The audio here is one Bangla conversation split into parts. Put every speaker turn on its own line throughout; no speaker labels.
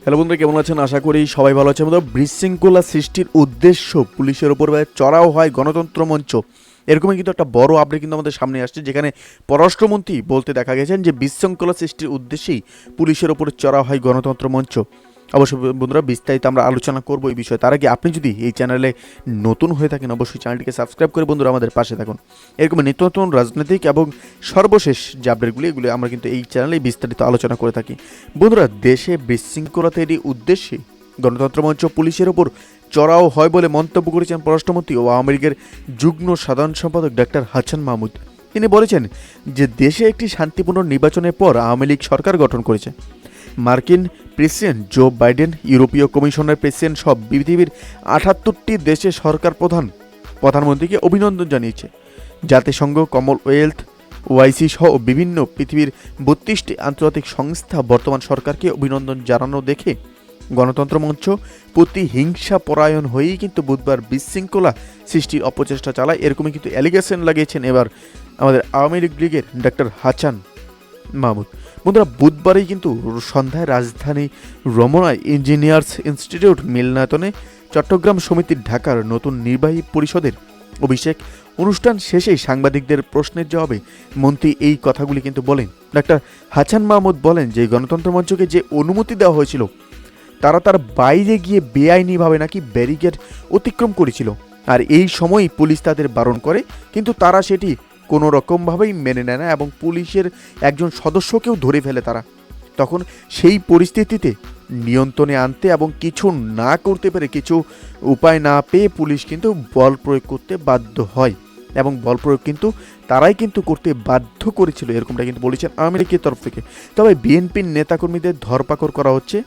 হ্যালো বন্ধুরা, কেমন আছেন? আশা করি সবাই ভালো আছেন। বন্ধুরা, বিশৃঙ্খলা সৃষ্টির উদ্দেশ্য পুলিশের ওপর চড়াও হয় গণতন্ত্র মঞ্চ, এরকমই কিন্তু একটা বড় আপডেট কিন্তু আমাদের সামনে আসছে, যেখানে পররাষ্ট্রমন্ত্রী বলতে দেখা গেছেন যে বিশৃঙ্খলা সৃষ্টির উদ্দেশ্যেই পুলিশের ওপর চড়াও হয় গণতন্ত্র মঞ্চ। অবশ্যই বন্ধুরা, বিস্তারিত আমরা আলোচনা করবো এই বিষয়ে। তার আগে আপনি যদি এই চ্যানেলে নতুন হয়ে থাকেন, অবশ্যই চ্যানেলটিকে সাবস্ক্রাইব করে বন্ধুরা আমাদের পাশে থাকুন। এরকম নিত্য নতুন রাজনৈতিক এবং সর্বশেষ যে আপডেটগুলি এগুলি আমরা কিন্তু এই চ্যানেলেই বিস্তারিত আলোচনা করে থাকি। বন্ধুরা, দেশে বিশৃঙ্খলা তৈরির উদ্দেশ্যে গণতন্ত্র মঞ্চ পুলিশের ওপর চড়াও হয় বলে মন্তব্য করেছেন পররাষ্ট্রমন্ত্রী ও আওয়ামী লীগের যুগ্ম সাধারণ সম্পাদক ডক্টর হাছান মাহমুদ। তিনি বলেছেন যে দেশে একটি শান্তিপূর্ণ নির্বাচনের পর আওয়ামী লীগ সরকার গঠন করেছে। মার্কিন প্রেসিডেন্ট জো বাইডেন, ইউরোপীয় কমিশনের প্রেসিডেন্ট সব পৃথিবীর 78টি দেশের সরকার প্রধানমন্ত্রীকে অভিনন্দন জানিয়েছে। জাতিসংঘ, কমনওয়েলথ, ওআইসি সহ বিভিন্ন পৃথিবীর 32টি আন্তর্জাতিক সংস্থা বর্তমান সরকারকে অভিনন্দন জানানো দেখে গণতন্ত্র মঞ্চ প্রতিহিংসা পরায়ণ হয়েই কিন্তু বুধবার বিশৃঙ্খলা সৃষ্টির অপচেষ্টা চালায়, এরকমই কিন্তু অ্যালিগেশন লাগিয়েছেন এবার আমাদের আওয়ামী লীগের ডক্টর হাছান মাহমুদ। বন্ধুরা, বুধবারই কিন্তু সন্ধ্যায় রাজধানী রমনায় ইঞ্জিনিয়ার্স ইনস্টিটিউট মিলনায়তনে চট্টগ্রাম সমিতির ঢাকার নতুন নির্বাহী পরিষদের অভিষেক অনুষ্ঠান শেষেই সাংবাদিকদের প্রশ্নের জবাবে মন্ত্রী এই কথাগুলি কিন্তু বলেন। ডক্টর হাছান মাহমুদ বলেন যে গণতন্ত্র মঞ্চকে যে অনুমতি দেওয়া হয়েছিল তারা তার বাইরে গিয়ে বেআইনিভাবে নাকি ব্যারিকেড অতিক্রম করেছিল, আর এই সময়ই পুলিশ তাদের বারণ করে, কিন্তু তারা সেটি কোনো রকমভাবেই মেনে নেয় না এবং পুলিশের একজন সদস্যকেও ধরে ফেলে তারা। তখন সেই পরিস্থিতিতে নিয়ন্ত্রণে আনতে এবং কিছু না করতে পেরে, কিছু উপায় না পেয়ে পুলিশ কিন্তু বল প্রয়োগ করতে বাধ্য হয় এবং বল প্রয়োগ কিন্তু তারাই কিন্তু করতে বাধ্য করেছিল, এরকমটা কিন্তু বলেছেন আওয়ামী লীগের তরফ থেকে। তবে বিএনপির নেতাকর্মীদের ধরপাকড় করা হচ্ছে।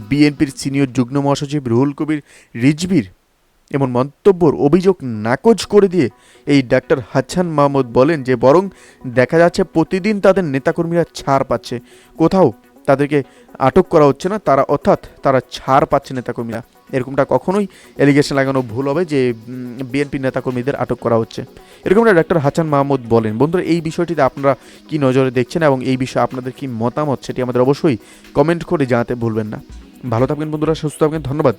বিএনপির সিনিয়র যুগ্ম মহাসচিব রুহুল কবির রিজভির এমন মন্তব্যর অভিযোগ নাকচ করে দিয়ে এই ডাক্তার হাছান মাহমুদ বলেন যে বরং দেখা যাচ্ছে প্রতিদিন তাদের নেতাকর্মীরা ছাড় পাচ্ছে, কোথাও তাদেরকে আটক করা হচ্ছে না, তারা ছাড় পাচ্ছে নেতাকর্মীরা। এরকমটা কখনোই অ্যালিগেশন লাগানো ভুল হবে যে বিএনপি নেতাকর্মীদের আটক করা হচ্ছে, এরকমটা ডাক্তার হাছান মাহমুদ বলেন। বন্ধুরা, এই বিষয়টিতে আপনারা কি নজরে দেখছেন এবং এই বিষয়ে আপনাদের কি মতামত সেটি আমাদের অবশ্যই কমেন্ট করে জানাতে ভুলবেন না। ভালো থাকবেন বন্ধুরা, সুস্থ থাকবেন, ধন্যবাদ।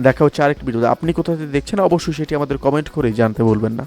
দেখা হচ্ছে আরেকটি ভিডিওতে। আপনি কোথা থেকে দেখছেন অবশ্যই সেটি আমাদের কমেন্ট করে জানতে ভুলবেন না।